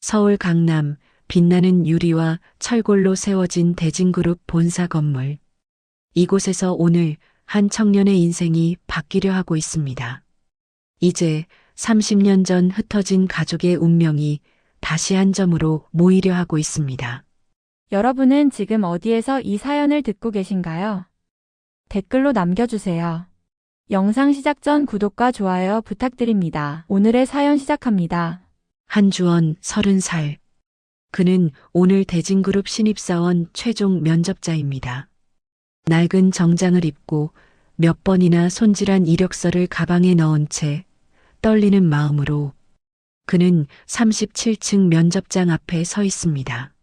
서울 강남 빛나는 유리와 철골로 세워진 대진그룹 본사 건물. 이곳에서 오늘 한 청년의 인생이 바뀌려 하고 있습니다. 이제 30년 전 흩어진 가족의 운명이 다시 한 점으로 모이려 하고 있습니다. 여러분은 지금 어디에서 이 사연을 듣고 계신가요? 댓글로 남겨주세요. 영상 시작 전 구독과 좋아요 부탁드립니다. 오늘의 사연 시작합니다. 한주원 30살. 그는 오늘 대진그룹 신입사원 최종 면접자입니다. 낡은 정장을 입고 몇 번이나 손질한 이력서를 가방에 넣은 채 떨리는 마음으로 그는 37층 면접장 앞에 서 있습니다.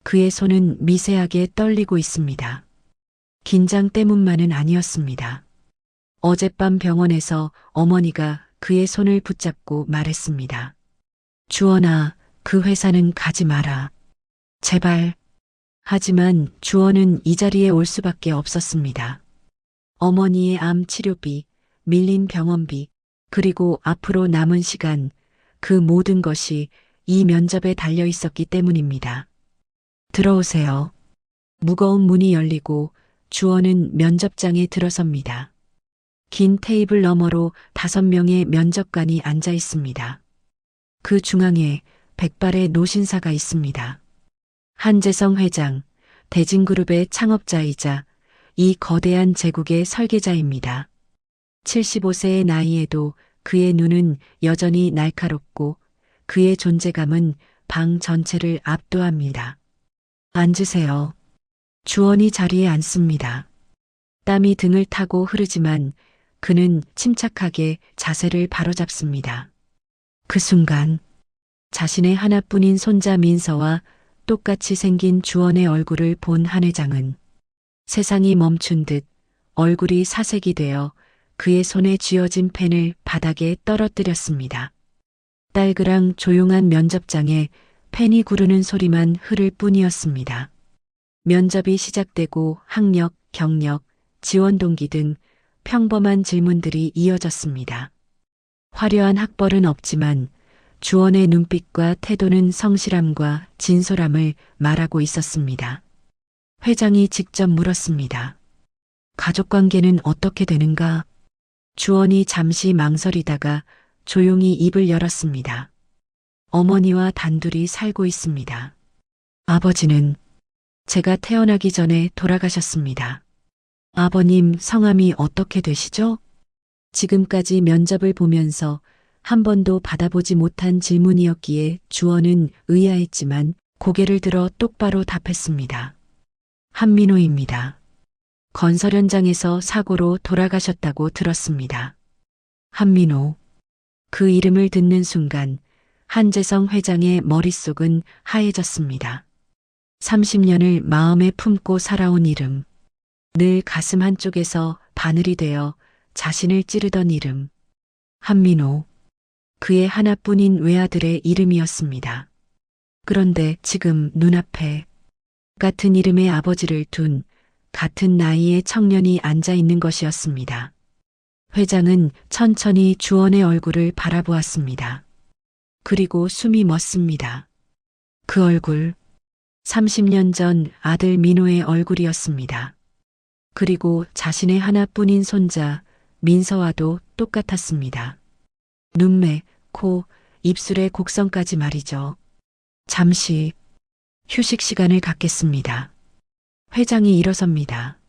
그의 손은 미세하게 떨리고 있습니다. 긴장 때문만은 아니었습니다. 어젯밤 병원에서 어머니가 그의 손을 붙잡고 말했습니다. 주원아, 그 회사는 가지 마라. 제발. 하지만 주원은 이 자리에 올 수밖에 없었습니다. 어머니의 암 치료비, 밀린 병원비, 그리고 앞으로 남은 시간, 그 모든 것이 이 면접에 달려 있었기 때문입니다. 들어오세요. 무거운 문이 열리고 주원은 면접장에 들어섭니다. 긴 테이블 너머로 5명의 면접관이 앉아 있습니다. 그 중앙에 백발의 노신사가 있습니다. 한재성 회장, 대진그룹의 창업자이자 이 거대한 제국의 설계자입니다. 75세의 나이에도 그의 눈은 여전히 날카롭고 그의 존재감은 방 전체를 압도합니다. 앉으세요. 주원이 자리에 앉습니다. 땀이 등을 타고 흐르지만 그는 침착하게 자세를 바로잡습니다. 그 순간 자신의 하나뿐인 손자 민서와 똑같이 생긴 주원의 얼굴을 본 한 회장은 세상이 멈춘 듯 얼굴이 사색이 되어 그의 손에 쥐어진 펜을 바닥에 떨어뜨렸습니다. 딸그랑 조용한 면접장에 펜이 구르는 소리만 흐를 뿐이었습니다. 면접이 시작되고 학력, 경력, 지원 동기 등 평범한 질문들이 이어졌습니다. 화려한 학벌은 없지만 주원의 눈빛과 태도는 성실함과 진솔함을 말하고 있었습니다. 회장이 직접 물었습니다. 가족관계는 어떻게 되는가? 주원이 잠시 망설이다가 조용히 입을 열었습니다. 어머니와 단둘이 살고 있습니다. 아버지는 제가 태어나기 전에 돌아가셨습니다. 아버님 성함이 어떻게 되시죠? 지금까지 면접을 보면서 한 번도 받아보지 못한 질문이었기에 주원은 의아했지만 고개를 들어 똑바로 답했습니다. 한민호입니다. 건설 현장에서 사고로 돌아가셨다고 들었습니다. 한민호. 그 이름을 듣는 순간 한재성 회장의 머릿속은 하얘졌습니다. 30년을 마음에 품고 살아온 이름. 늘 가슴 한쪽에서 바늘이 되어 자신을 찌르던 이름. 한민호. 그의 하나뿐인 외아들의 이름이었습니다. 그런데 지금 눈앞에 같은 이름의 아버지를 둔 같은 나이의 청년이 앉아 있는 것이었습니다. 회장은 천천히 주원의 얼굴을 바라보았습니다. 그리고 숨이 멎습니다. 그 얼굴, 30년 전 아들 민호의 얼굴이었습니다. 그리고 자신의 하나뿐인 손자 민서와도 똑같았습니다. 눈매, 코, 입술의 곡선까지 말이죠. 잠시 휴식 시간을 갖겠습니다. 회장이 일어섭니다.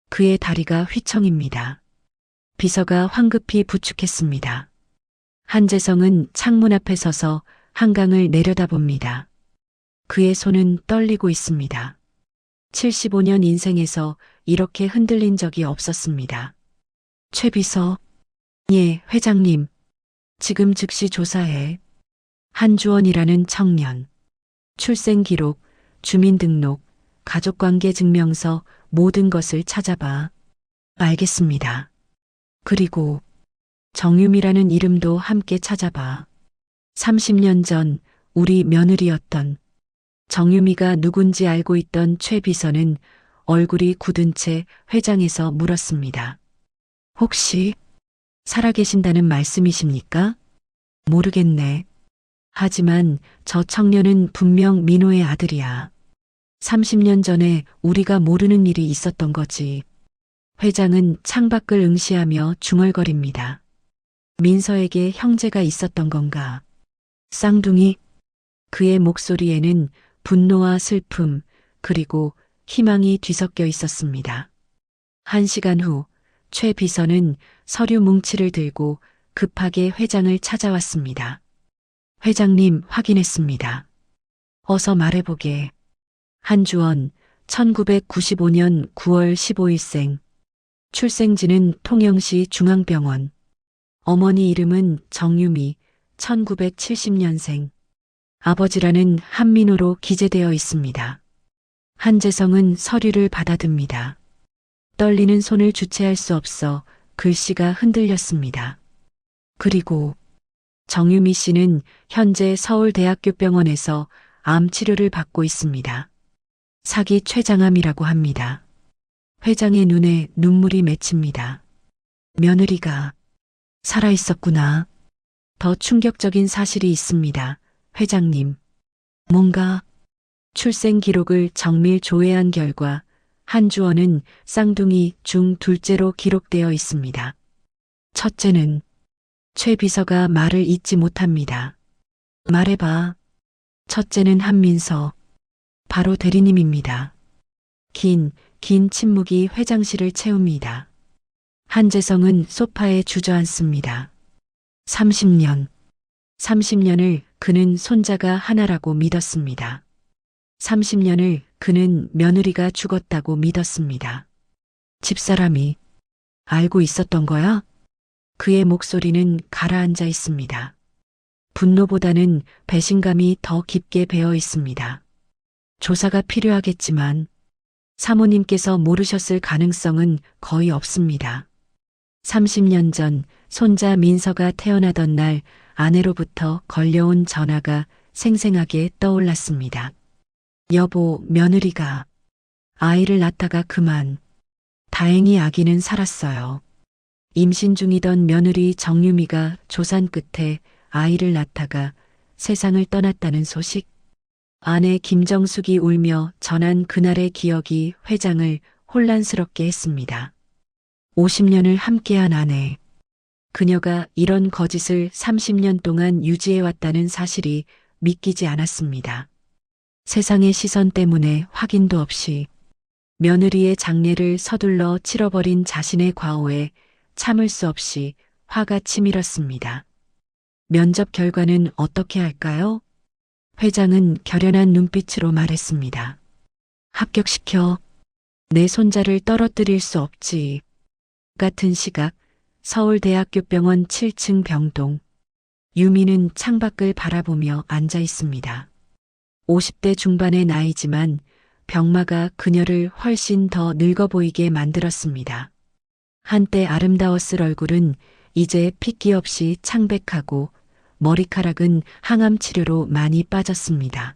그의 다리가 휘청입니다. 비서가 황급히 부축했습니다. 한재성은 창문 앞에 서서 한강을 내려다봅니다. 그의 손은 떨리고 있습니다. 75년 인생에서 이렇게 흔들린 적이 없었습니다. 최 비서. 예, 회장님. 지금 즉시 조사해. 한주원이라는 청년. 출생 기록, 주민등록, 가족관계 증명서 모든 것을 찾아봐. 알겠습니다. 그리고 정유미라는 이름도 함께 찾아봐. 30년 전 우리 며느리였던 정유미가 누군지 알고 있던 최 비서는 얼굴이 굳은 채 회장에서 물었습니다. 혹시 살아계신다는 말씀이십니까? 모르겠네. 하지만 저 청년은 분명 민호의 아들이야. 30년 전에 우리가 모르는 일이 있었던 거지. 회장은 창밖을 응시하며 중얼거립니다. 민서에게 형제가 있었던 건가? 쌍둥이? 그의 목소리에는 분노와 슬픔, 그리고 희망이 뒤섞여 있었습니다. 1시간 후, 최 비서는 서류 뭉치를 들고 급하게 회장을 찾아왔습니다. 회장님, 확인했습니다. 어서 말해보게. 한주원, 1995년 9월 15일생. 출생지는 통영시 중앙병원. 어머니 이름은 정유미, 1970년생. 아버지라는 한민호로 기재되어 있습니다. 한재성은 서류를 받아듭니다. 떨리는 손을 주체할 수 없어 글씨가 흔들렸습니다. 그리고 정유미 씨는 현재 서울대학교 병원에서 암 치료를 받고 있습니다. 사기 췌장암이라고 합니다. 회장의 눈에 눈물이 맺힙니다. 며느리가 살아있었구나. 더 충격적인 사실이 있습니다. 회장님. 뭔가 출생 기록을 정밀 조회한 결과 한주원은 쌍둥이 중 둘째로 기록되어 있습니다. 첫째는 최 비서가 말을 잇지 못합니다. 말해봐. 첫째는 한민서. 바로 대리님입니다. 긴 침묵이 회장실을 채웁니다. 한재성은 소파에 주저앉습니다. 30년을 그는 손자가 하나라고 믿었습니다. 30년을 그는 며느리가 죽었다고 믿었습니다. 집사람이 알고 있었던 거야? 그의 목소리는 가라앉아 있습니다. 분노보다는 배신감이 더 깊게 배어 있습니다. 조사가 필요하겠지만 사모님께서 모르셨을 가능성은 거의 없습니다. 30년 전 손자 민서가 태어나던 날 아내로부터 걸려온 전화가 생생하게 떠올랐습니다. 여보, 며느리가 아이를 낳다가 그만. 다행히 아기는 살았어요. 임신 중이던 며느리 정유미가 조산 끝에 아이를 낳다가 세상을 떠났다는 소식. 아내 김정숙이 울며 전한 그날의 기억이 회장을 혼란스럽게 했습니다. 50년을 함께한 아내. 그녀가 이런 거짓을 30년 동안 유지해왔다는 사실이 믿기지 않았습니다. 세상의 시선 때문에 확인도 없이 며느리의 장례를 서둘러 치러버린 자신의 과오에 참을 수 없이 화가 치밀었습니다. 면접 결과는 어떻게 할까요? 회장은 결연한 눈빛으로 말했습니다. 합격시켜. 내 손자를 떨어뜨릴 수 없지. 같은 시각 서울대학교 병원 7층 병동. 유미는 창밖을 바라보며 앉아 있습니다. 50대 중반의 나이지만 병마가 그녀를 훨씬 더 늙어 보이게 만들었습니다. 한때 아름다웠을 얼굴은 이제 핏기 없이 창백하고 머리카락은 항암 치료로 많이 빠졌습니다.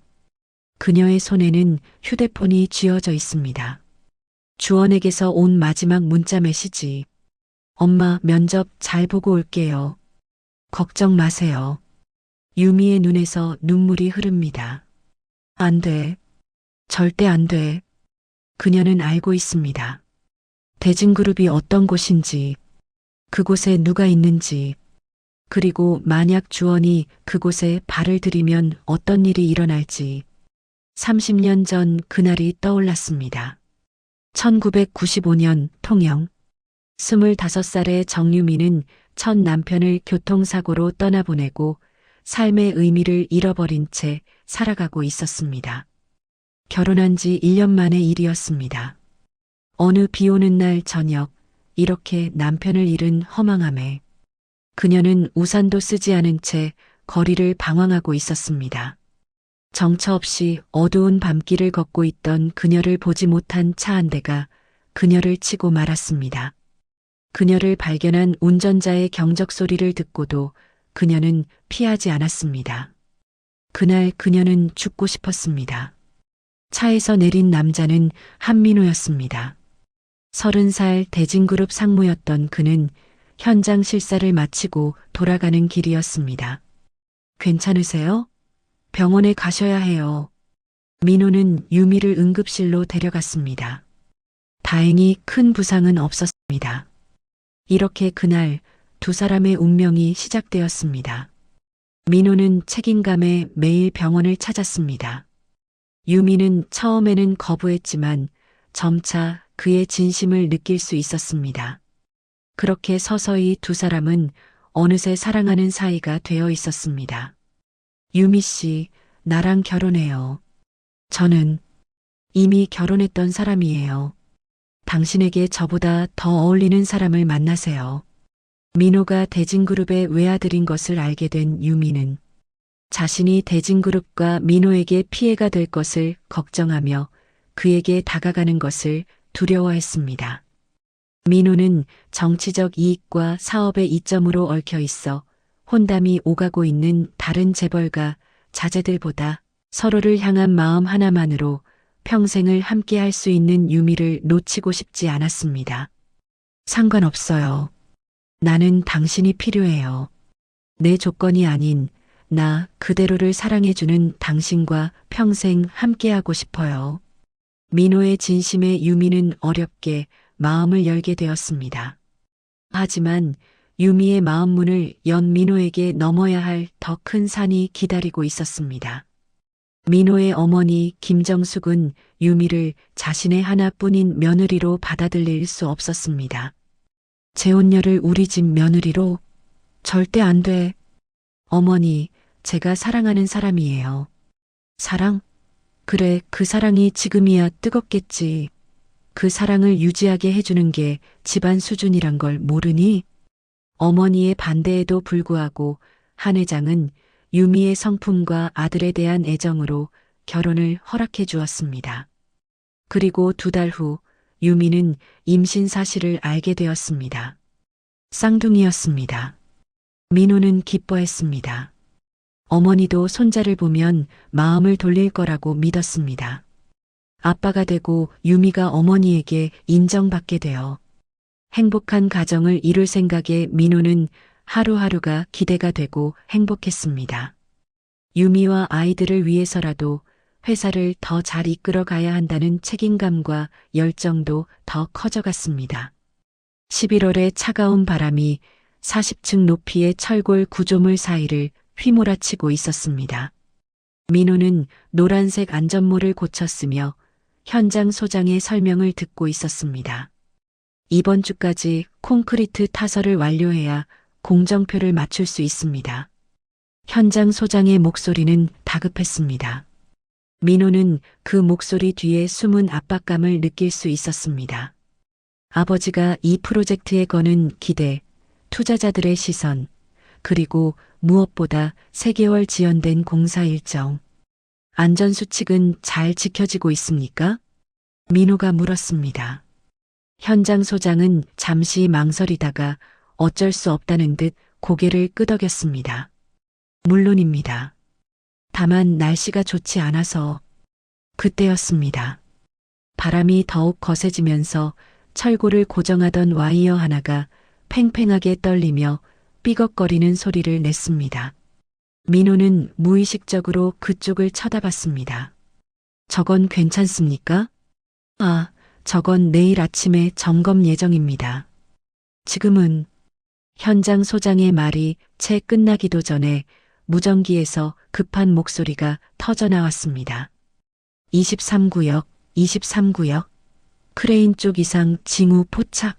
그녀의 손에는 휴대폰이 쥐어져 있습니다. 주원에게서 온 마지막 문자 메시지. 엄마, 면접 잘 보고 올게요. 걱정 마세요. 유미의 눈에서 눈물이 흐릅니다. 안 돼. 절대 안 돼. 그녀는 알고 있습니다. 대진그룹이 어떤 곳인지, 그곳에 누가 있는지, 그리고 만약 주원이 그곳에 발을 들이면 어떤 일이 일어날지. 30년 전 그날이 떠올랐습니다. 1995년 통영. 25살의 정유미는 첫 남편을 교통사고로 떠나보내고 삶의 의미를 잃어버린 채 살아가고 있었습니다. 결혼한 지 1년 만의 일이었습니다. 어느 비 오는 날 저녁, 이렇게 남편을 잃은 허망함에 그녀는 우산도 쓰지 않은 채 거리를 방황하고 있었습니다. 정처 없이 어두운 밤길을 걷고 있던 그녀를 보지 못한 차 한 대가 그녀를 치고 말았습니다. 그녀를 발견한 운전자의 경적 소리를 듣고도 그녀는 피하지 않았습니다. 그날 그녀는 죽고 싶었습니다. 차에서 내린 남자는 한민호였습니다. 30살 대진그룹 상무였던 그는 현장 실사를 마치고 돌아가는 길이었습니다. 괜찮으세요? 병원에 가셔야 해요. 민호는 유미를 응급실로 데려갔습니다. 다행히 큰 부상은 없었습니다. 이렇게 그날 두 사람의 운명이 시작되었습니다. 민호는 책임감에 매일 병원을 찾았습니다. 유미는 처음에는 거부했지만 점차 그의 진심을 느낄 수 있었습니다. 그렇게 서서히 두 사람은 어느새 사랑하는 사이가 되어 있었습니다. 유미 씨, 나랑 결혼해요. 저는 이미 결혼했던 사람이에요. 당신에게 저보다 더 어울리는 사람을 만나세요. 민호가 대진그룹의 외아들인 것을 알게 된 유미는 자신이 대진그룹과 민호에게 피해가 될 것을 걱정하며 그에게 다가가는 것을 두려워했습니다. 민호는 정치적 이익과 사업의 이점으로 얽혀 있어 혼담이 오가고 있는 다른 재벌가 자제들보다 서로를 향한 마음 하나만으로 평생을 함께 할 수 있는 유미를 놓치고 싶지 않았습니다. 상관없어요. 나는 당신이 필요해요. 내 조건이 아닌 나 그대로를 사랑해주는 당신과 평생 함께하고 싶어요. 민호의 진심에 유미는 어렵게 마음을 열게 되었습니다. 하지만 유미의 마음문을 연 민호에게 넘어야 할 더 큰 산이 기다리고 있었습니다. 민호의 어머니 김정숙은 유미를 자신의 하나뿐인 며느리로 받아들일 수 없었습니다. 재혼녀를 우리 집 며느리로? 절대 안 돼. 어머니, 제가 사랑하는 사람이에요. 사랑? 그래, 그 사랑이 지금이야 뜨겁겠지. 그 사랑을 유지하게 해주는 게 집안 수준이란 걸 모르니? 어머니의 반대에도 불구하고 한 회장은 유미의 성품과 아들에 대한 애정으로 결혼을 허락해 주었습니다. 그리고 2달 후 유미는 임신 사실을 알게 되었습니다. 쌍둥이였습니다. 민호는 기뻐했습니다. 어머니도 손자를 보면 마음을 돌릴 거라고 믿었습니다. 아빠가 되고 유미가 어머니에게 인정받게 되어 행복한 가정을 이룰 생각에 민호는 하루하루가 기대가 되고 행복했습니다. 유미와 아이들을 위해서라도 회사를 더 잘 이끌어 가야 한다는 책임감과 열정도 더 커져갔습니다. 11월의 차가운 바람이 40층 높이의 철골 구조물 사이를 휘몰아치고 있었습니다. 민호는 노란색 안전모를 고쳤으며 현장 소장의 설명을 듣고 있었습니다. 이번 주까지 콘크리트 타설을 완료해야 공정표를 맞출 수 있습니다. 현장 소장의 목소리는 다급했습니다. 민호는 그 목소리 뒤에 숨은 압박감을 느낄 수 있었습니다. 아버지가 이 프로젝트에 거는 기대, 투자자들의 시선, 그리고 무엇보다 3개월 지연된 공사 일정. 안전수칙은 잘 지켜지고 있습니까? 민호가 물었습니다. 현장 소장은 잠시 망설이다가 어쩔 수 없다는 듯 고개를 끄덕였습니다. 물론입니다. 다만 날씨가 좋지 않아서 그때였습니다. 바람이 더욱 거세지면서 철골을 고정하던 와이어 하나가 팽팽하게 떨리며 삐걱거리는 소리를 냈습니다. 민호는 무의식적으로 그쪽을 쳐다봤습니다. 저건 괜찮습니까? 아, 저건 내일 아침에 점검 예정입니다. 지금은 현장 소장의 말이 채 끝나기도 전에 무전기에서 급한 목소리가 터져나왔습니다. 23구역, 23구역. 크레인 쪽 이상 징후 포착.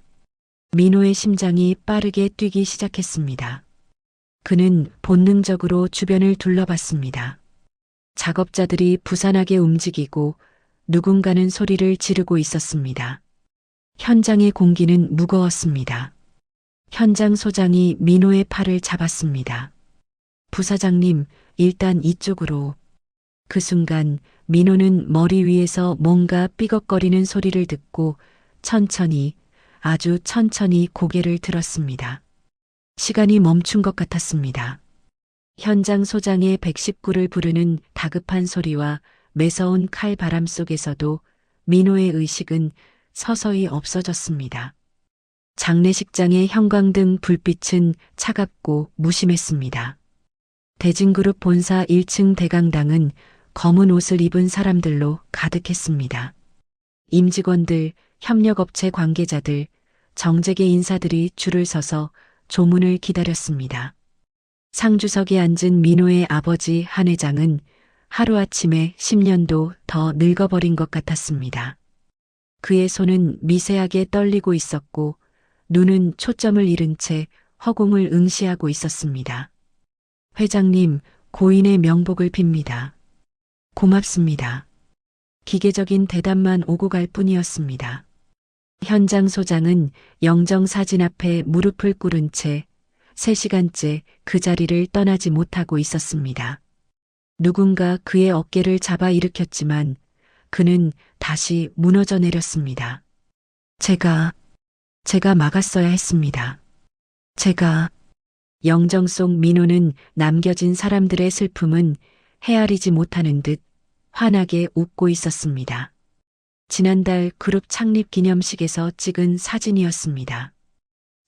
민호의 심장이 빠르게 뛰기 시작했습니다. 그는 본능적으로 주변을 둘러봤습니다. 작업자들이 부산하게 움직이고 누군가는 소리를 지르고 있었습니다. 현장의 공기는 무거웠습니다. 현장 소장이 민호의 팔을 잡았습니다. 부사장님, 일단 이쪽으로. 그 순간 민호는 머리 위에서 뭔가 삐걱거리는 소리를 듣고 천천히, 아주 천천히 고개를 들었습니다. 시간이 멈춘 것 같았습니다. 현장 소장의 119를 부르는 다급한 소리와 매서운 칼 바람 속에서도 민호의 의식은 서서히 없어졌습니다. 장례식장의 형광등 불빛은 차갑고 무심했습니다. 대진그룹 본사 1층 대강당은 검은 옷을 입은 사람들로 가득했습니다. 임직원들, 협력업체 관계자들, 정재계 인사들이 줄을 서서 조문을 기다렸습니다. 상주석에 앉은 민호의 아버지 한 회장은 하루아침에 10년도 더 늙어버린 것 같았습니다. 그의 손은 미세하게 떨리고 있었고 눈은 초점을 잃은 채 허공을 응시하고 있었습니다. 회장님, 고인의 명복을 빕니다. 고맙습니다. 기계적인 대답만 오고 갈 뿐이었습니다. 현장 소장은 영정사진 앞에 무릎을 꿇은 채 3시간째 그 자리를 떠나지 못하고 있었습니다. 누군가 그의 어깨를 잡아 일으켰지만 그는 다시 무너져 내렸습니다. 제가 막았어야 했습니다. 영정 속 민호는 남겨진 사람들의 슬픔은 헤아리지 못하는 듯 환하게 웃고 있었습니다. 지난달 그룹 창립 기념식에서 찍은 사진이었습니다.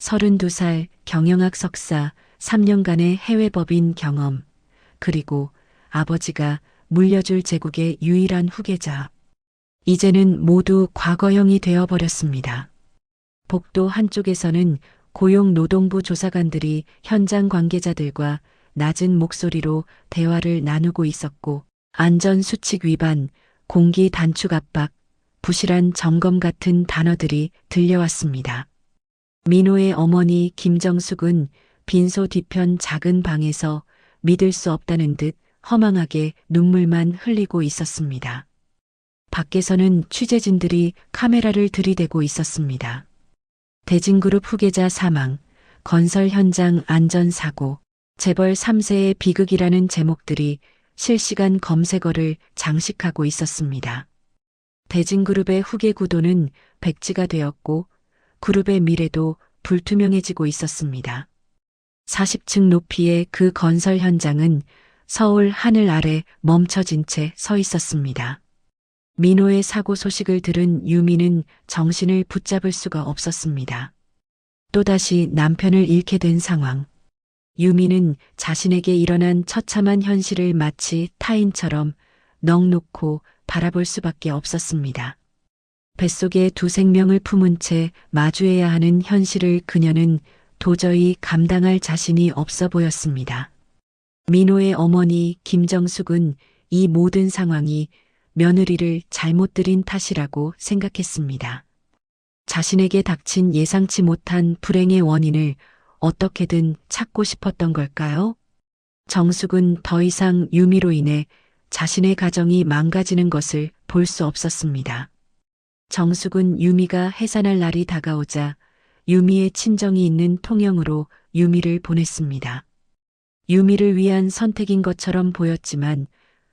32살 경영학 석사, 3년간의 해외 법인 경험, 그리고 아버지가 물려줄 제국의 유일한 후계자. 이제는 모두 과거형이 되어버렸습니다. 복도 한쪽에서는 고용노동부 조사관들이 현장 관계자들과 낮은 목소리로 대화를 나누고 있었고, 안전수칙 위반, 공기 단축 압박, 부실한 점검 같은 단어들이 들려왔습니다. 민호의 어머니 김정숙은 빈소 뒤편 작은 방에서 믿을 수 없다는 듯 허망하게 눈물만 흘리고 있었습니다. 밖에서는 취재진들이 카메라를 들이대고 있었습니다. 대진그룹 후계자 사망, 건설 현장 안전사고, 재벌 3세의 비극이라는 제목들이 실시간 검색어를 장식하고 있었습니다. 대진그룹의 후계 구도는 백지가 되었고 그룹의 미래도 불투명해지고 있었습니다. 40층 높이의 그 건설 현장은 서울 하늘 아래 멈춰진 채 서 있었습니다. 민호의 사고 소식을 들은 유미는 정신을 붙잡을 수가 없었습니다. 또다시 남편을 잃게 된 상황. 유미는 자신에게 일어난 처참한 현실을 마치 타인처럼 넋놓고 바라볼 수밖에 없었습니다. 뱃속에 두 생명을 품은 채 마주해야 하는 현실을 그녀는 도저히 감당할 자신이 없어 보였습니다. 민호의 어머니 김정숙은 이 모든 상황이 며느리를 잘못 들인 탓이라고 생각했습니다. 자신에게 닥친 예상치 못한 불행의 원인을 어떻게든 찾고 싶었던 걸까요? 정숙은 더 이상 유미로 인해 자신의 가정이 망가지는 것을 볼 수 없었습니다. 정숙은 유미가 해산할 날이 다가오자 유미의 친정이 있는 통영으로 유미를 보냈습니다. 유미를 위한 선택인 것처럼 보였지만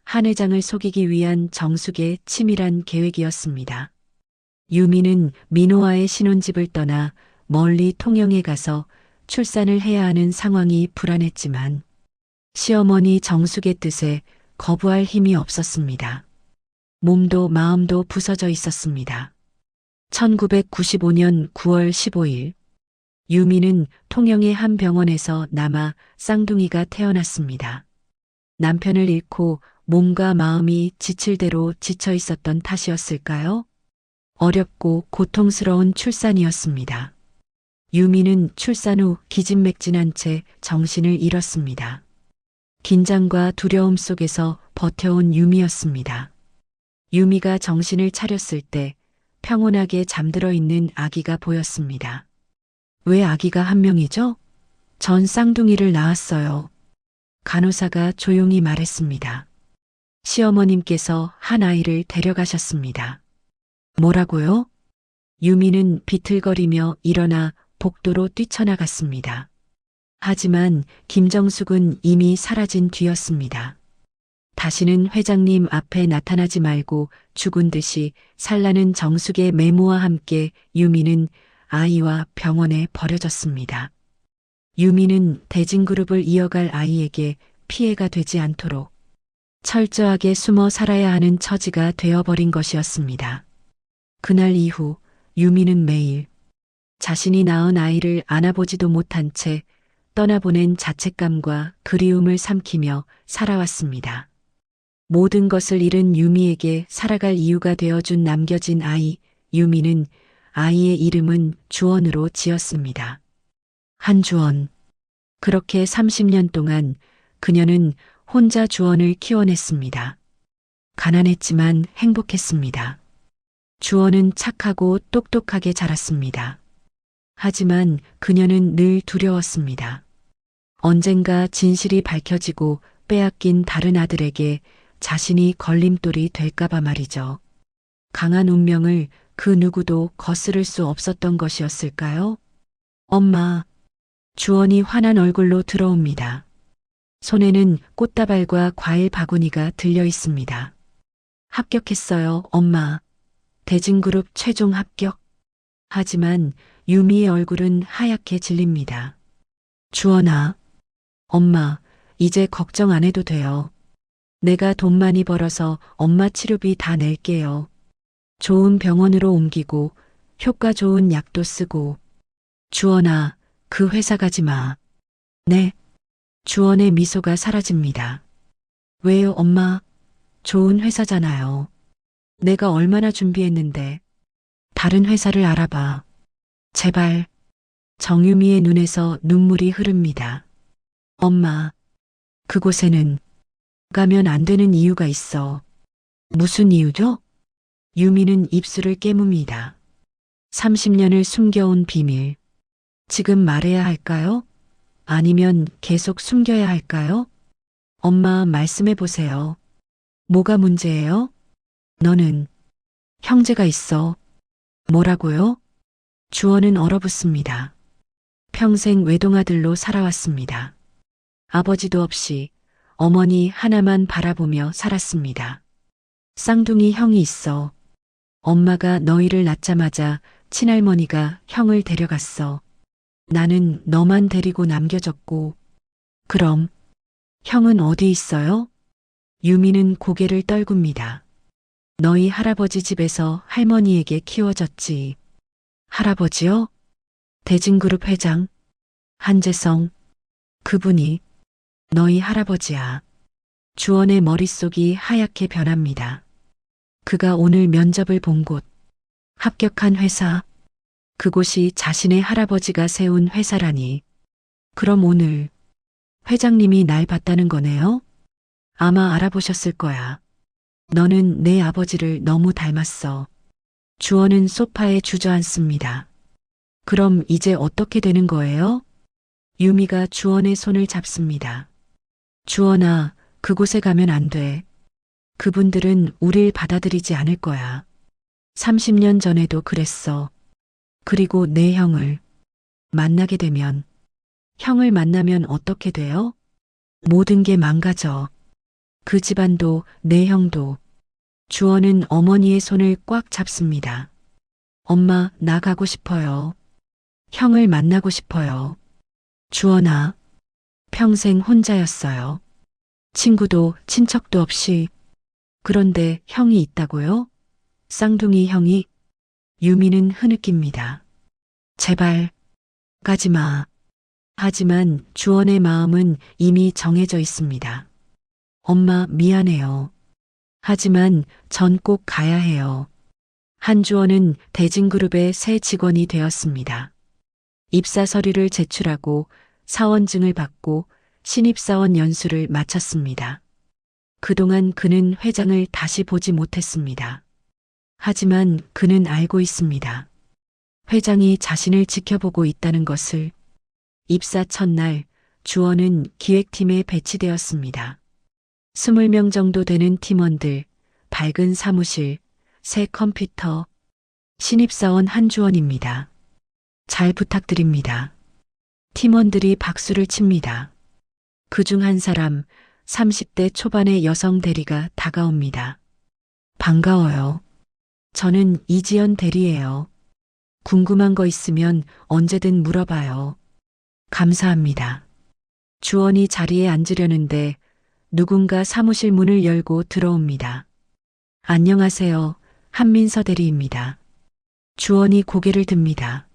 한 회장을 속이기 위한 정숙의 치밀한 계획이었습니다. 유미는 민호와의 신혼집을 떠나 멀리 통영에 가서 출산을 해야 하는 상황이 불안했지만 시어머니 정숙의 뜻에 거부할 힘이 없었습니다. 몸도 마음도 부서져 있었습니다. 1995년 9월 15일 유미는 통영의 한 병원에서 남아 쌍둥이가 태어났습니다. 남편을 잃고 몸과 마음이 지칠 대로 지쳐 있었던 탓이었을까요? 어렵고 고통스러운 출산이었습니다. 유미는 출산 후 기진맥진한 채 정신을 잃었습니다. 긴장과 두려움 속에서 버텨온 유미였습니다. 유미가 정신을 차렸을 때 평온하게 잠들어 있는 아기가 보였습니다. 왜 아기가 한 명이죠? 전 쌍둥이를 낳았어요. 간호사가 조용히 말했습니다. 시어머님께서 한 아이를 데려가셨습니다. 뭐라고요? 유미는 비틀거리며 일어나 복도로 뛰쳐나갔습니다. 하지만 김정숙은 이미 사라진 뒤였습니다. 다시는 회장님 앞에 나타나지 말고 죽은 듯이 살라는 정숙의 메모와 함께 유미는 아이와 병원에 버려졌습니다. 유미는 대진그룹을 이어갈 아이에게 피해가 되지 않도록 철저하게 숨어 살아야 하는 처지가 되어버린 것이었습니다. 그날 이후 유미는 매일 자신이 낳은 아이를 안아보지도 못한 채 떠나보낸 자책감과 그리움을 삼키며 살아왔습니다. 모든 것을 잃은 유미에게 살아갈 이유가 되어준 남겨진 아이, 유미는 아이의 이름은 주원으로 지었습니다. 한주원. 그렇게 30년 동안 그녀는 혼자 주원을 키워냈습니다. 가난했지만 행복했습니다. 주원은 착하고 똑똑하게 자랐습니다. 하지만 그녀는 늘 두려웠습니다. 언젠가 진실이 밝혀지고 빼앗긴 다른 아들에게 자신이 걸림돌이 될까봐 말이죠. 강한 운명을 그 누구도 거스를 수 없었던 것이었을까요? 엄마. 주원이 환한 얼굴로 들어옵니다. 손에는 꽃다발과 과일 바구니가 들려 있습니다. 합격했어요, 엄마. 대진그룹 최종 합격. 하지만 유미의 얼굴은 하얗게 질립니다. 주원아. 엄마, 이제 걱정 안 해도 돼요. 내가 돈 많이 벌어서 엄마 치료비 다 낼게요. 좋은 병원으로 옮기고 효과 좋은 약도 쓰고. 주원아, 그 회사 가지 마. 네. 주원의 미소가 사라집니다. 왜요, 엄마? 좋은 회사잖아요. 내가 얼마나 준비했는데. 다른 회사를 알아봐. 제발. 정유미의 눈에서 눈물이 흐릅니다. 엄마, 그곳에는 가면 안 되는 이유가 있어. 무슨 이유죠? 유미는 입술을 깨뭅니다. 30년을 숨겨온 비밀. 지금 말해야 할까요? 아니면 계속 숨겨야 할까요? 엄마, 말씀해 보세요. 뭐가 문제예요? 너는 형제가 있어. 뭐라고요? 주원은 얼어붙습니다. 평생 외동아들로 살아왔습니다. 아버지도 없이 어머니 하나만 바라보며 살았습니다. 쌍둥이 형이 있어. 엄마가 너희를 낳자마자 친할머니가 형을 데려갔어. 나는 너만 데리고 남겨졌고. 그럼 형은 어디 있어요? 유미는 고개를 떨굽니다. 너희 할아버지 집에서 할머니에게 키워졌지. 할아버지요? 대진그룹 회장 한재성. 그분이 너희 할아버지야. 주원의 머릿속이 하얗게 변합니다. 그가 오늘 면접을 본 곳, 합격한 회사, 그곳이 자신의 할아버지가 세운 회사라니. 그럼 오늘 회장님이 날 봤다는 거네요? 아마 알아보셨을 거야. 너는 내 아버지를 너무 닮았어. 주원은 소파에 주저앉습니다. 그럼 이제 어떻게 되는 거예요? 유미가 주원의 손을 잡습니다. 주원아, 그곳에 가면 안 돼. 그분들은 우릴 받아들이지 않을 거야. 30년 전에도 그랬어. 그리고 내 형을 만나게 되면, 형을 만나면 어떻게 돼요? 모든 게 망가져. 그 집안도 내 형도. 주원은 어머니의 손을 꽉 잡습니다. 엄마, 나 가고 싶어요. 형을 만나고 싶어요. 주원아, 평생 혼자였어요. 친구도 친척도 없이. 그런데 형이 있다고요? 쌍둥이 형이? 유미는 흐느낍니다. 제발, 가지 마. 하지만 주원의 마음은 이미 정해져 있습니다. 엄마, 미안해요. 하지만 전 꼭 가야 해요. 한주원은 대진그룹의 새 직원이 되었습니다. 입사 서류를 제출하고 사원증을 받고 신입사원 연수를 마쳤습니다. 그동안 그는 회장을 다시 보지 못했습니다. 하지만 그는 알고 있습니다. 회장이 자신을 지켜보고 있다는 것을. 입사 첫날 주원은 기획팀에 배치되었습니다. 20명 정도 되는 팀원들, 밝은 사무실, 새 컴퓨터, 신입사원 한주원입니다. 잘 부탁드립니다. 팀원들이 박수를 칩니다. 그중 한 사람, 30대 초반의 여성 대리가 다가옵니다. 반가워요. 저는 이지연 대리예요. 궁금한 거 있으면 언제든 물어봐요. 감사합니다. 주원이 자리에 앉으려는데 누군가 사무실 문을 열고 들어옵니다. 안녕하세요. 한민서 대리입니다. 주원이 고개를 듭니다.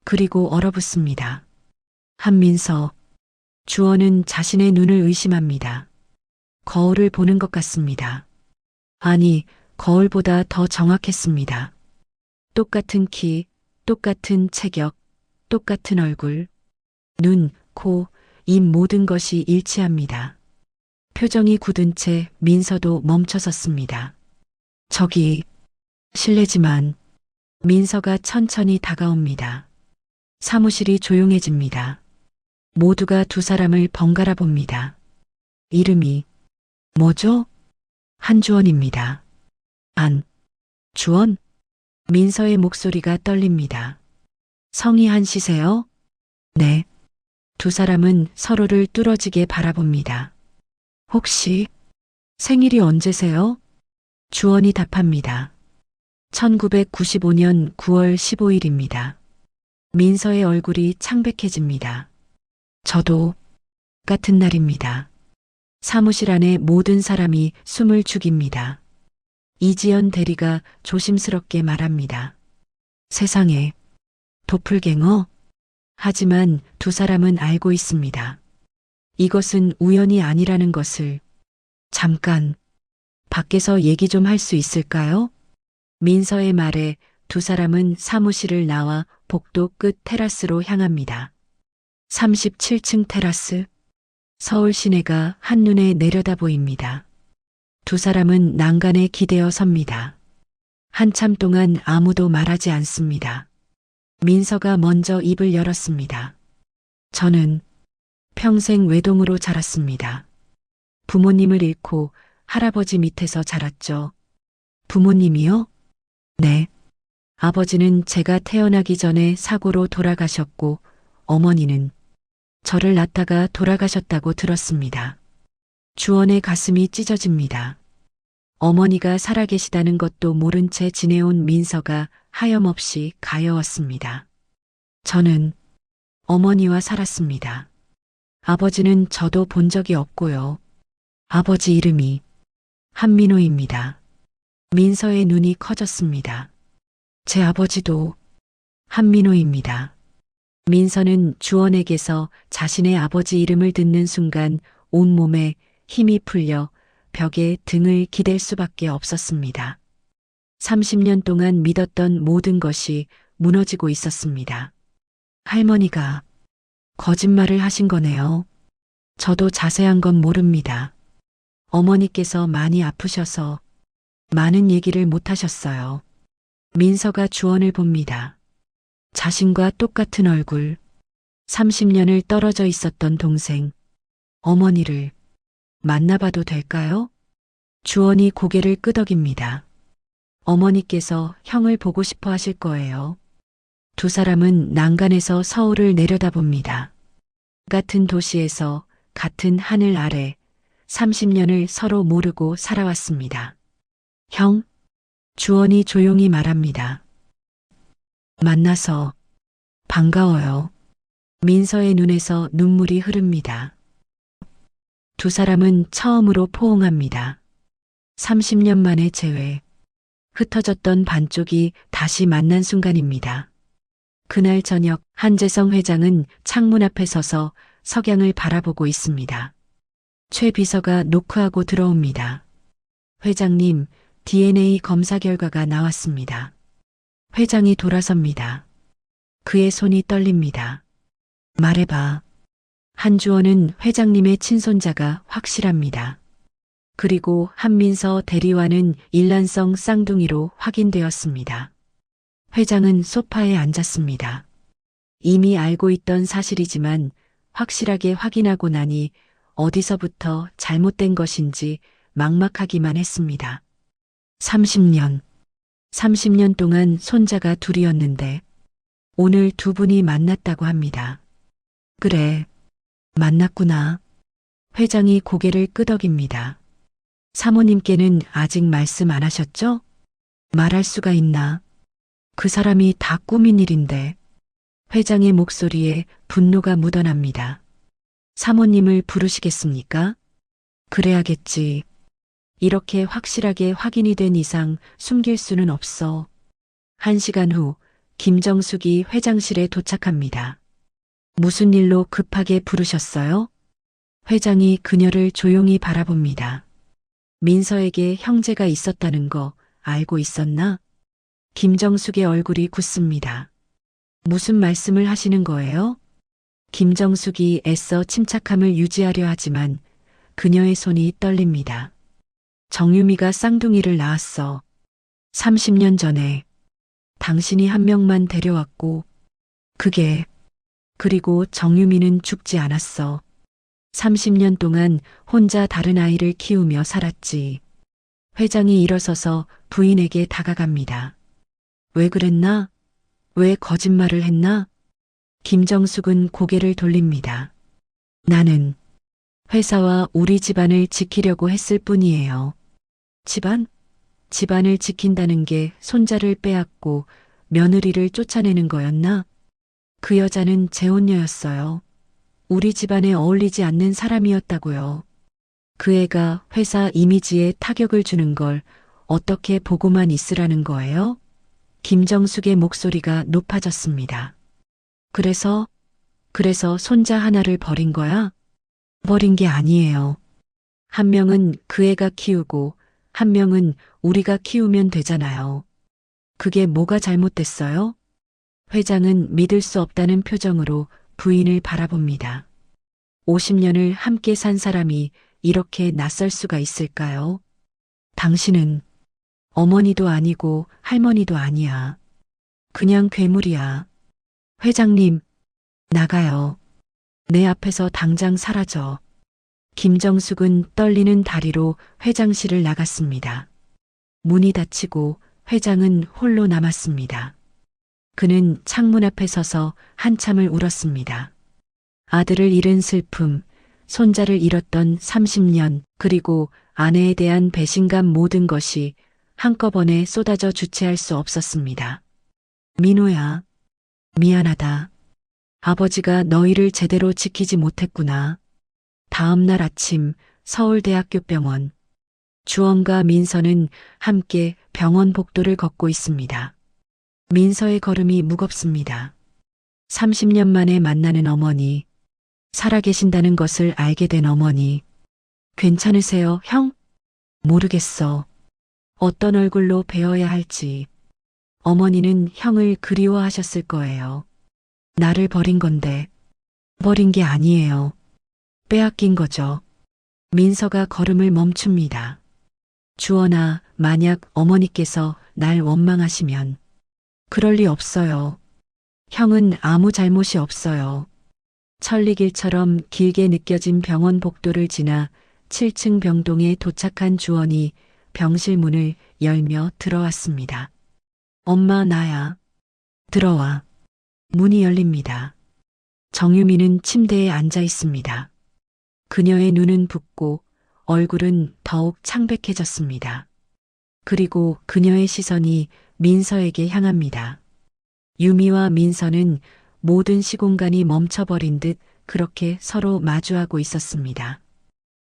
그리고 얼어붙습니다. 한민서, 주원은 자신의 눈을 의심합니다. 거울을 보는 것 같습니다. 아니, 거울보다 더 정확했습니다. 똑같은 키, 똑같은 체격, 똑같은 얼굴, 눈, 코, 입 모든 것이 일치합니다. 표정이 굳은 채 민서도 멈춰섰습니다. 저기, 실례지만 민서가 천천히 다가옵니다. 사무실이 조용해집니다. 모두가 두 사람을 번갈아 봅니다. 이름이 뭐죠? 한주원입니다. 주원? 민서의 목소리가 떨립니다. 성이 한씨세요? 네. 두 사람은 서로를 뚫어지게 바라봅니다. 혹시 생일이 언제세요? 주원이 답합니다. 1995년 9월 15일입니다. 민서의 얼굴이 창백해집니다. 저도 같은 날입니다. 사무실 안에 모든 사람이 숨을 죽입니다. 이지연 대리가 조심스럽게 말합니다. 세상에, 도플갱어? 하지만 두 사람은 알고 있습니다. 이것은 우연이 아니라는 것을. 잠깐, 밖에서 얘기 좀 할 수 있을까요? 민서의 말에 두 사람은 사무실을 나와 복도 끝 테라스로 향합니다. 37층 테라스. 서울 시내가 한눈에 내려다 보입니다. 두 사람은 난간에 기대어 섭니다. 한참 동안 아무도 말하지 않습니다. 민서가 먼저 입을 열었습니다. 저는 평생 외동으로 자랐습니다. 부모님을 잃고 할아버지 밑에서 자랐죠. 부모님이요? 네. 아버지는 제가 태어나기 전에 사고로 돌아가셨고, 어머니는 저를 낳다가 돌아가셨다고 들었습니다. 주원의 가슴이 찢어집니다. 어머니가 살아계시다는 것도 모른 채 지내온 민서가 하염없이 가여웠습니다. 저는 어머니와 살았습니다. 아버지는 저도 본 적이 없고요. 아버지 이름이 한민호입니다. 민서의 눈이 커졌습니다. 제 아버지도 한민호입니다. 민서는 주원에게서 자신의 아버지 이름을 듣는 순간 온몸에 힘이 풀려 벽에 등을 기댈 수밖에 없었습니다. 30년 동안 믿었던 모든 것이 무너지고 있었습니다. 할머니가 거짓말을 하신 거네요. 저도 자세한 건 모릅니다. 어머니께서 많이 아프셔서 많은 얘기를 못 하셨어요. 민서가 주원을 봅니다. 자신과 똑같은 얼굴, 30년을 떨어져 있었던 동생, 어머니를 만나봐도 될까요? 주원이 고개를 끄덕입니다. 어머니께서 형을 보고 싶어 하실 거예요. 두 사람은 난간에서 서울을 내려다봅니다. 같은 도시에서 같은 하늘 아래 30년을 서로 모르고 살아왔습니다. 형? 주원이 조용히 말합니다. 만나서 반가워요. 민서의 눈에서 눈물이 흐릅니다. 두 사람은 처음으로 포옹합니다. 30년 만의 재회. 흩어졌던 반쪽이 다시 만난 순간입니다. 그날 저녁 한재성 회장은 창문 앞에 서서 석양을 바라보고 있습니다. 최 비서가 노크하고 들어옵니다. 회장님, DNA 검사 결과가 나왔습니다. 회장이 돌아섭니다. 그의 손이 떨립니다. 말해봐. 한주원은 회장님의 친손자가 확실합니다. 그리고 한민서 대리와는 일란성 쌍둥이로 확인되었습니다. 회장은 소파에 앉았습니다. 이미 알고 있던 사실이지만 확실하게 확인하고 나니 어디서부터 잘못된 것인지 막막하기만 했습니다. 30년 동안 손자가 둘이었는데 오늘 두 분이 만났다고 합니다. 그래, 만났구나. 회장이 고개를 끄덕입니다. 사모님께는 아직 말씀 안 하셨죠? 말할 수가 있나? 그 사람이 다 꾸민 일인데. 회장의 목소리에 분노가 묻어납니다. 사모님을 부르시겠습니까? 그래야겠지. 이렇게 확실하게 확인이 된 이상 숨길 수는 없어. 1시간 후 김정숙이 회장실에 도착합니다. 무슨 일로 급하게 부르셨어요? 회장이 그녀를 조용히 바라봅니다. 민서에게 형제가 있었다는 거 알고 있었나? 김정숙의 얼굴이 굳습니다. 무슨 말씀을 하시는 거예요? 김정숙이 애써 침착함을 유지하려 하지만 그녀의 손이 떨립니다. 정유미가 쌍둥이를 낳았어. 30년 전에 당신이 한 명만 데려왔고 그리고 정유미는 죽지 않았어. 30년 동안 혼자 다른 아이를 키우며 살았지. 회장이 일어서서 부인에게 다가갑니다. 왜 그랬나? 왜 거짓말을 했나? 김정숙은 고개를 돌립니다. 나는 회사와 우리 집안을 지키려고 했을 뿐이에요. 집안? 집안을 지킨다는 게 손자를 빼앗고 며느리를 쫓아내는 거였나? 그 여자는 재혼녀였어요. 우리 집안에 어울리지 않는 사람이었다고요. 그 애가 회사 이미지에 타격을 주는 걸 어떻게 보고만 있으라는 거예요? 김정숙의 목소리가 높아졌습니다. 그래서 손자 하나를 버린 거야? 버린 게 아니에요. 한 명은 그 애가 키우고 한 명은 우리가 키우면 되잖아요. 그게 뭐가 잘못됐어요? 회장은 믿을 수 없다는 표정으로 부인을 바라봅니다. 50년을 함께 산 사람이 이렇게 낯설 수가 있을까요? 당신은 어머니도 아니고 할머니도 아니야. 그냥 괴물이야. 회장님, 나가요. 내 앞에서 당장 사라져. 김정숙은 떨리는 다리로 회장실을 나갔습니다. 문이 닫히고 회장은 홀로 남았습니다. 그는 창문 앞에 서서 한참을 울었습니다. 아들을 잃은 슬픔, 손자를 잃었던 30년, 그리고 아내에 대한 배신감 모든 것이 한꺼번에 쏟아져 주체할 수 없었습니다. 민호야, 미안하다. 아버지가 너희를 제대로 지키지 못했구나. 다음 날 아침 서울대학교 병원. 주원과 민서는 함께 병원 복도를 걷고 있습니다. 민서의 걸음이 무겁습니다. 30년 만에 만나는 어머니, 살아계신다는 것을 알게 된 어머니. 괜찮으세요, 형? 모르겠어. 어떤 얼굴로 뵈어야 할지. 어머니는 형을 그리워하셨을 거예요. 나를 버린 건데. 버린 게 아니에요. 빼앗긴 거죠. 민서가 걸음을 멈춥니다. 주원아, 만약 어머니께서 날 원망하시면. 그럴 리 없어요. 형은 아무 잘못이 없어요. 천리길처럼 길게 느껴진 병원 복도를 지나 7층 병동에 도착한 주원이 병실 문을 열며 들어왔습니다. 엄마, 나야. 들어와. 문이 열립니다. 정유미는 침대에 앉아 있습니다. 그녀의 눈은 붓고 얼굴은 더욱 창백해졌습니다. 그리고 그녀의 시선이 민서에게 향합니다. 유미와 민서는 모든 시공간이 멈춰버린 듯 그렇게 서로 마주하고 있었습니다.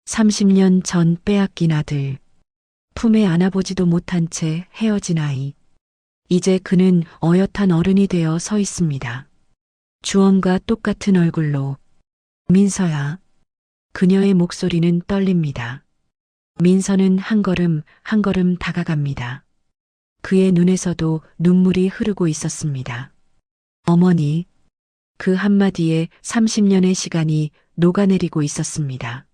30년 전 빼앗긴 아들, 품에 안아보지도 못한 채 헤어진 아이. 이제 그는 어엿한 어른이 되어 서 있습니다. 주원과 똑같은 얼굴로. 민서야. 그녀의 목소리는 떨립니다. 민서는 한 걸음 한 걸음 다가갑니다. 그의 눈에서도 눈물이 흐르고 있었습니다. 어머니. 그 한마디에 30년의 시간이 녹아내리고 있었습니다.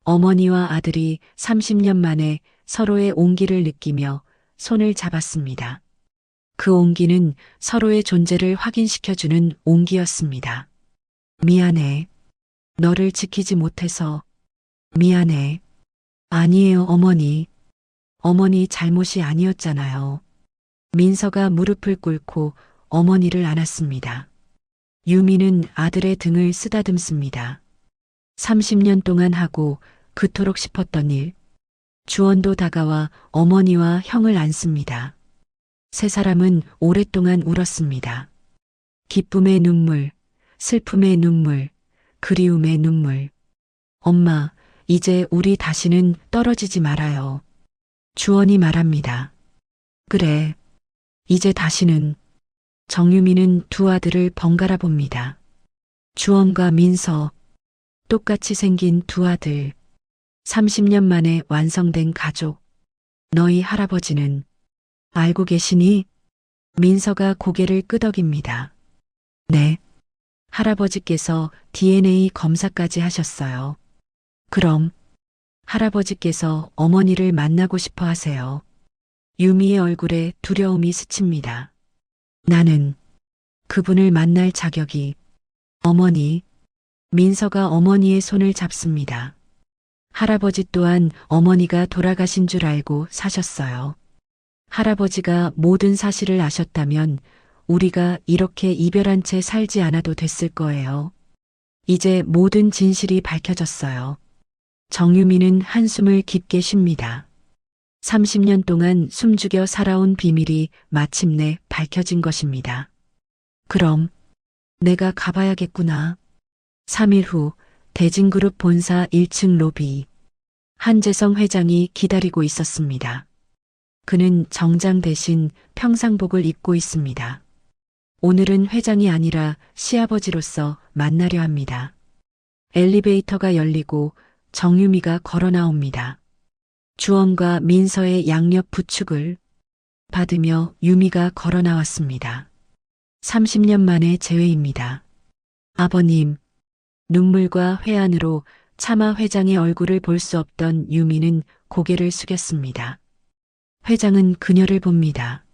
어머니와 아들이 30년 만에 서로의 온기를 느끼며 손을 잡았습니다. 그 온기는 서로의 존재를 확인시켜주는 온기였습니다. 미안해. 너를 지키지 못해서. 미안해. 아니에요, 어머니. 어머니 잘못이 아니었잖아요. 민서가 무릎을 꿇고 어머니를 안았습니다. 유미는 아들의 등을 쓰다듬습니다. 30년 동안 하고 그토록 싶었던 일. 주원도 다가와 어머니와 형을 안습니다. 세 사람은 오랫동안 울었습니다. 기쁨의 눈물, 슬픔의 눈물, 그리움의 눈물. 엄마, 이제 우리 다시는 떨어지지 말아요. 주원이 말합니다. 그래. 이제 다시는. 정유미는 두 아들을 번갈아 봅니다. 주원과 민서. 똑같이 생긴 두 아들. 30년 만에 완성된 가족. 너희 할아버지는 알고 계시니? 민서가 고개를 끄덕입니다. 네. 할아버지께서 DNA 검사까지 하셨어요. 그럼 할아버지께서 어머니를 만나고 싶어 하세요. 유미의 얼굴에 두려움이 스칩니다. 나는 그분을 만날 자격이. 어머니. 민서가 어머니의 손을 잡습니다. 할아버지 또한 어머니가 돌아가신 줄 알고 사셨어요. 할아버지가 모든 사실을 아셨다면 우리가 이렇게 이별한 채 살지 않아도 됐을 거예요. 이제 모든 진실이 밝혀졌어요. 정유미는 한숨을 깊게 쉽니다. 30년 동안 숨죽여 살아온 비밀이 마침내 밝혀진 것입니다. 그럼 내가 가봐야겠구나. 3일 후 대진그룹 본사 1층 로비. 한재성 회장이 기다리고 있었습니다. 그는 정장 대신 평상복을 입고 있습니다. 오늘은 회장이 아니라 시아버지로서 만나려 합니다. 엘리베이터가 열리고 정유미가 걸어 나옵니다. 주원과 민서의 양옆 부축을 받으며 유미가 걸어 나왔습니다. 30년 만의 재회입니다. 아버님. 눈물과 회한으로 차마 회장의 얼굴을 볼 수 없던 유미는 고개를 숙였습니다. 회장은 그녀를 봅니다.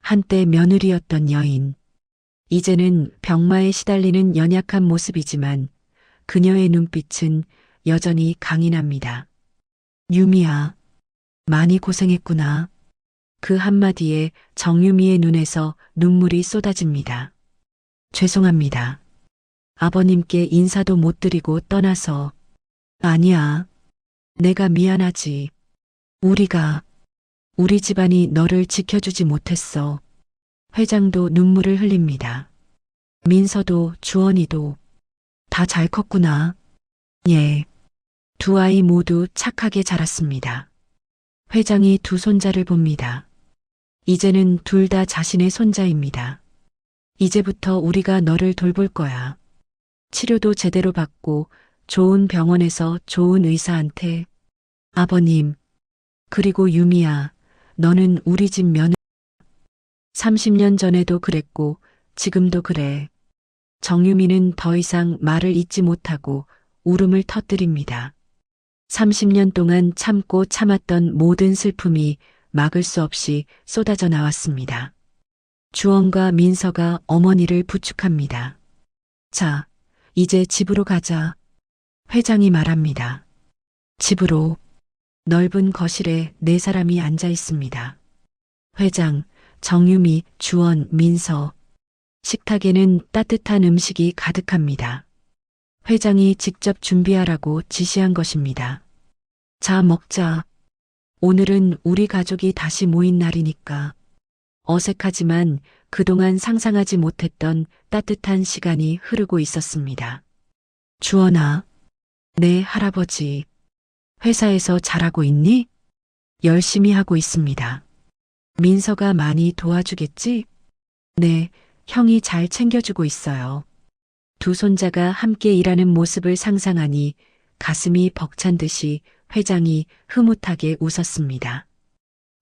한때 며느리였던 여인. 이제는 병마에 시달리는 연약한 모습이지만 그녀의 눈빛은 여전히 강인합니다. 유미야, 많이 고생했구나. 그 한마디에 정유미의 눈에서 눈물이 쏟아집니다. 죄송합니다. 아버님께 인사도 못 드리고 떠나서. 아니야. 내가 미안하지. 우리 집안이 너를 지켜주지 못했어. 회장도 눈물을 흘립니다. 민서도 주원이도 다 잘 컸구나. 예. 두 아이 모두 착하게 자랐습니다. 회장이 두 손자를 봅니다. 이제는 둘 다 자신의 손자입니다. 이제부터 우리가 너를 돌볼 거야. 치료도 제대로 받고 좋은 병원에서 좋은 의사한테. 아버님, 그리고 유미야, 너는 우리 집 며느리. 30년 전에도 그랬고 지금도 그래. 정유미는 더 이상 말을 잇지 못하고 울음을 터뜨립니다. 30년 동안 참고 참았던 모든 슬픔이 막을 수 없이 쏟아져 나왔습니다. 주원과 민서가 어머니를 부축합니다. 자, 이제 집으로 가자. 회장이 말합니다. 집으로. 넓은 거실에 4사람이 앉아 있습니다. 회장, 정유미, 주원, 민서. 식탁에는 따뜻한 음식이 가득합니다. 회장이 직접 준비하라고 지시한 것입니다. 자, 먹자. 오늘은 우리 가족이 다시 모인 날이니까. 어색하지만 그동안 상상하지 못했던 따뜻한 시간이 흐르고 있었습니다. 주원아, 네, 할아버지. 회사에서 잘하고 있니? 열심히 하고 있습니다. 민서가 많이 도와주겠지? 네, 형이 잘 챙겨주고 있어요. 두 손자가 함께 일하는 모습을 상상하니 가슴이 벅찬 듯이 회장이 흐뭇하게 웃었습니다.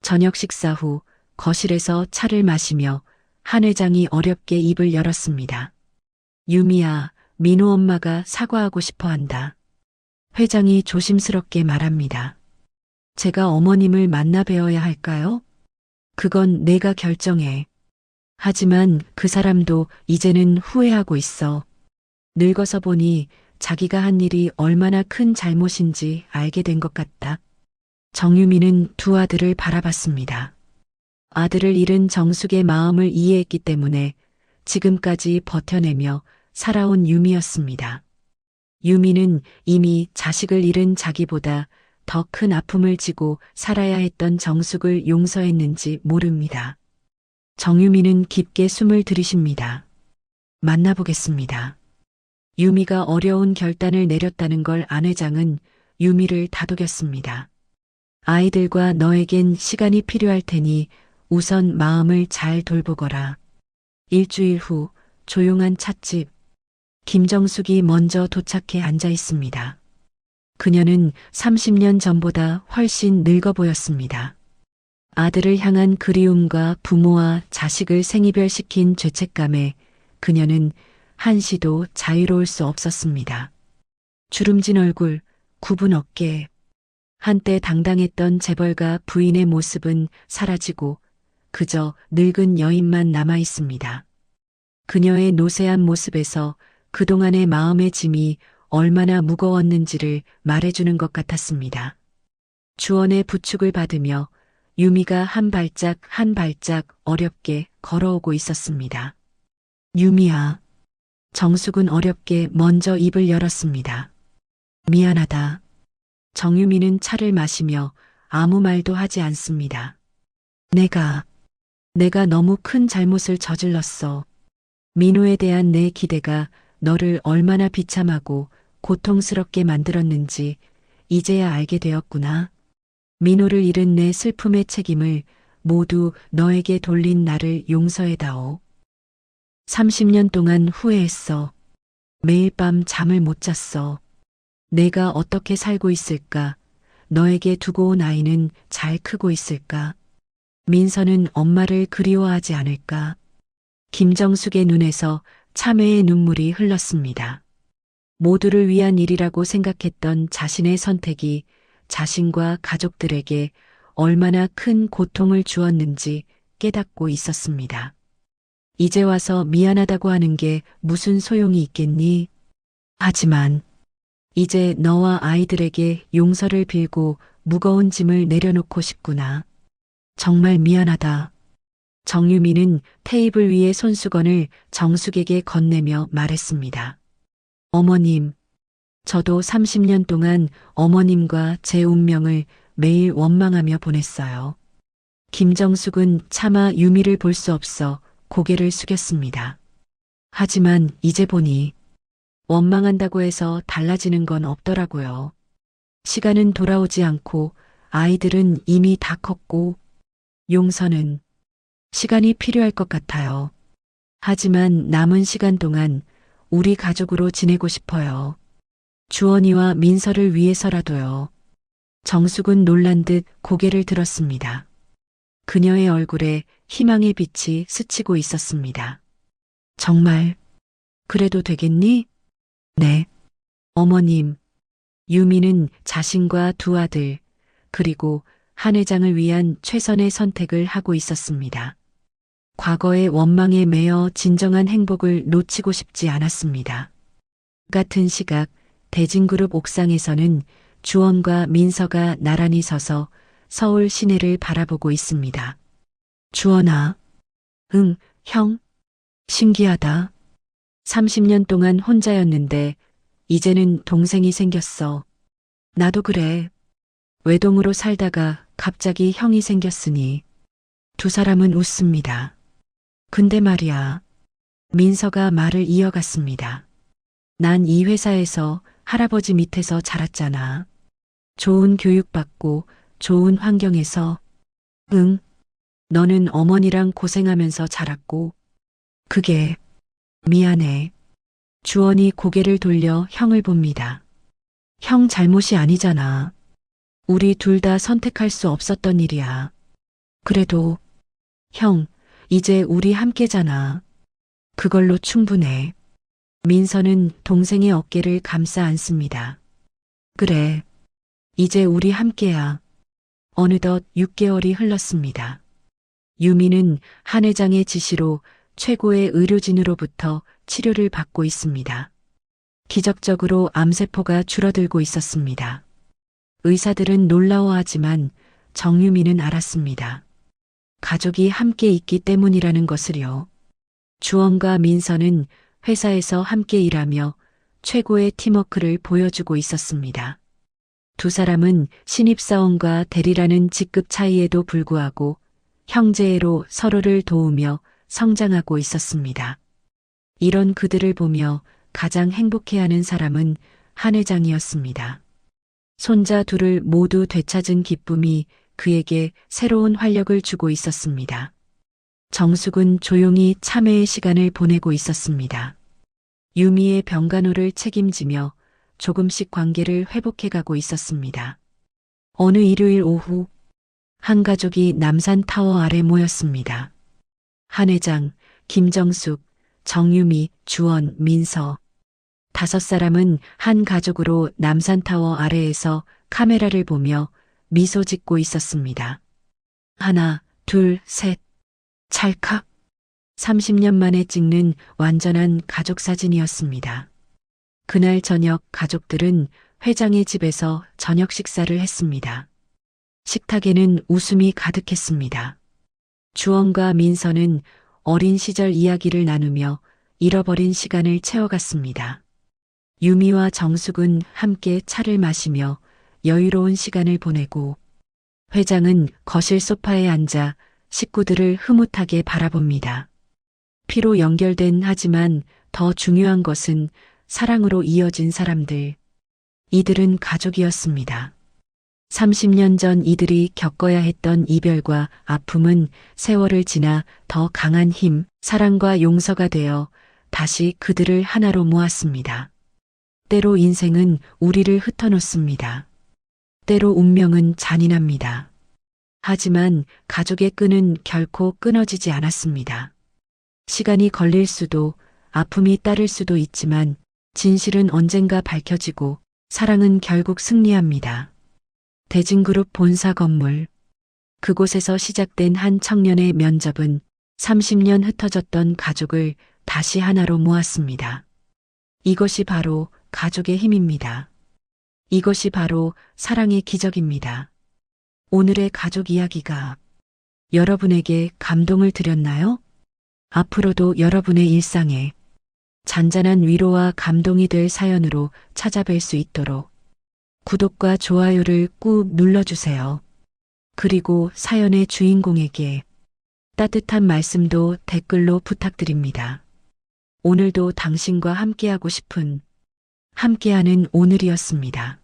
저녁 식사 후 거실에서 차를 마시며 한 회장이 어렵게 입을 열었습니다. 유미야, 민호 엄마가 사과하고 싶어 한다. 회장이 조심스럽게 말합니다. 제가 어머님을 만나 뵈어야 할까요? 그건 내가 결정해. 하지만 그 사람도 이제는 후회하고 있어. 늙어서 보니 자기가 한 일이 얼마나 큰 잘못인지 알게 된 것 같다. 정유미는 두 아들을 바라봤습니다. 아들을 잃은 정숙의 마음을 이해했기 때문에 지금까지 버텨내며 살아온 유미였습니다. 유미는 이미 자식을 잃은 자기보다 더 큰 아픔을 지고 살아야 했던 정숙을 용서했는지 모릅니다. 정유미는 깊게 숨을 들이쉽니다. 만나보겠습니다. 유미가 어려운 결단을 내렸다는 걸 안 회장은 유미를 다독였습니다. 아이들과 너에겐 시간이 필요할 테니 우선 마음을 잘 돌보거라. 일주일 후 조용한 찻집. 김정숙이 먼저 도착해 앉아 있습니다. 그녀는 30년 전보다 훨씬 늙어 보였습니다. 아들을 향한 그리움과 부모와 자식을 생이별시킨 죄책감에 그녀는 한시도 자유로울 수 없었습니다. 주름진 얼굴, 굽은 어깨, 한때 당당했던 재벌가 부인의 모습은 사라지고 그저 늙은 여인만 남아 있습니다. 그녀의 노쇠한 모습에서 그동안의 마음의 짐이 얼마나 무거웠는지를 말해주는 것 같았습니다. 주원의 부축을 받으며 유미가 한 발짝 한 발짝 어렵게 걸어오고 있었습니다. 유미야. 정숙은 어렵게 먼저 입을 열었습니다. 미안하다. 정유미는 차를 마시며 아무 말도 하지 않습니다. 내가 너무 큰 잘못을 저질렀어. 민호에 대한 내 기대가 너를 얼마나 비참하고 고통스럽게 만들었는지 이제야 알게 되었구나. 민호를 잃은 내 슬픔의 책임을 모두 너에게 돌린 나를 용서해다오. 30년 동안 후회했어. 매일 밤 잠을 못 잤어. 내가 어떻게 살고 있을까? 너에게 두고 온 아이는 잘 크고 있을까? 민서는 엄마를 그리워하지 않을까? 김정숙의 눈에서 참회의 눈물이 흘렀습니다. 모두를 위한 일이라고 생각했던 자신의 선택이 자신과 가족들에게 얼마나 큰 고통을 주었는지 깨닫고 있었습니다. 이제 와서 미안하다고 하는 게 무슨 소용이 있겠니? 하지만 이제 너와 아이들에게 용서를 빌고 무거운 짐을 내려놓고 싶구나. 정말 미안하다. 정유미는 테이블 위에 손수건을 정숙에게 건네며 말했습니다. 어머님, 저도 30년 동안 어머님과 제 운명을 매일 원망하며 보냈어요. 김정숙은 차마 유미를 볼 수 없어 고개를 숙였습니다. 하지만 이제 보니 원망한다고 해서 달라지는 건 없더라고요. 시간은 돌아오지 않고 아이들은 이미 다 컸고 용서는 시간이 필요할 것 같아요. 하지만 남은 시간 동안 우리 가족으로 지내고 싶어요. 주원이와 민서를 위해서라도요. 정숙은 놀란 듯 고개를 들었습니다. 그녀의 얼굴에 희망의 빛이 스치고 있었습니다. 정말 그래도 되겠니? 네. 어머님, 유미는 자신과 두 아들, 그리고 한 회장을 위한 최선의 선택을 하고 있었습니다. 과거의 원망에 매여 진정한 행복을 놓치고 싶지 않았습니다. 같은 시각 대진그룹 옥상에서는 주원과 민서가 나란히 서서 서울 시내를 바라보고 있습니다. 주원아. 응, 형. 신기하다. 30년 동안 혼자였는데 이제는 동생이 생겼어. 나도 그래. 외동으로 살다가 갑자기 형이 생겼으니 두 사람은 웃습니다. 근데 말이야. 민서가 말을 이어갔습니다. 난 이 회사에서 할아버지 밑에서 자랐잖아. 좋은 교육받고 좋은 환경에서. 응. 너는 어머니랑 고생하면서 자랐고. 그게 미안해. 주원이 고개를 돌려 형을 봅니다. 형 잘못이 아니잖아. 우리 둘 다 선택할 수 없었던 일이야. 그래도 형, 이제 우리 함께잖아. 그걸로 충분해. 민서는 동생의 어깨를 감싸 안습니다. 그래. 이제 우리 함께야. 어느덧 6개월이 흘렀습니다. 유미는 한 회장의 지시로 최고의 의료진으로부터 치료를 받고 있습니다. 기적적으로 암세포가 줄어들고 있었습니다. 의사들은 놀라워하지만 정유미는 알았습니다. 가족이 함께 있기 때문이라는 것을요. 주원과 민서는 회사에서 함께 일하며 최고의 팀워크를 보여주고 있었습니다. 두 사람은 신입사원과 대리라는 직급 차이에도 불구하고 형제애로 서로를 도우며 성장하고 있었습니다. 이런 그들을 보며 가장 행복해하는 사람은 한 회장이었습니다. 손자 둘을 모두 되찾은 기쁨이 그에게 새로운 활력을 주고 있었습니다. 정숙은 조용히 참회의 시간을 보내고 있었습니다. 유미의 병간호를 책임지며 조금씩 관계를 회복해가고 있었습니다. 어느 일요일 오후 한 가족이 남산타워 아래 모였습니다. 한 회장, 김정숙, 정유미, 주원, 민서. 5사람은 한 가족으로 남산타워 아래에서 카메라를 보며 미소 짓고 있었습니다. 하나, 둘, 셋. 찰칵. 30년 만에 찍는 완전한 가족 사진이었습니다. 그날 저녁 가족들은 회장의 집에서 저녁 식사를 했습니다. 식탁에는 웃음이 가득했습니다. 주원과 민서는 어린 시절 이야기를 나누며 잃어버린 시간을 채워갔습니다. 유미와 정숙은 함께 차를 마시며 여유로운 시간을 보내고 회장은 거실 소파에 앉아 식구들을 흐뭇하게 바라봅니다. 피로 연결된 하지만 더 중요한 것은 사랑으로 이어진 사람들. 이들은 가족이었습니다. 30년 전 이들이 겪어야 했던 이별과 아픔은 세월을 지나 더 강한 힘, 사랑과 용서가 되어 다시 그들을 하나로 모았습니다. 때로 인생은 우리를 흩어놓습니다. 때로 운명은 잔인합니다. 하지만 가족의 끈은 결코 끊어지지 않았습니다. 시간이 걸릴 수도, 아픔이 따를 수도 있지만 진실은 언젠가 밝혀지고 사랑은 결국 승리합니다. 대진그룹 본사 건물. 그곳에서 시작된 한 청년의 면접은 30년 흩어졌던 가족을 다시 하나로 모았습니다. 이것이 바로 가족의 힘입니다. 이것이 바로 사랑의 기적입니다. 오늘의 가족 이야기가 여러분에게 감동을 드렸나요? 앞으로도 여러분의 일상에 잔잔한 위로와 감동이 될 사연으로 찾아뵐 수 있도록 구독과 좋아요를 꾹 눌러주세요. 그리고 사연의 주인공에게 따뜻한 말씀도 댓글로 부탁드립니다. 오늘도 당신과 함께하고 싶은 함께하는 오늘이었습니다.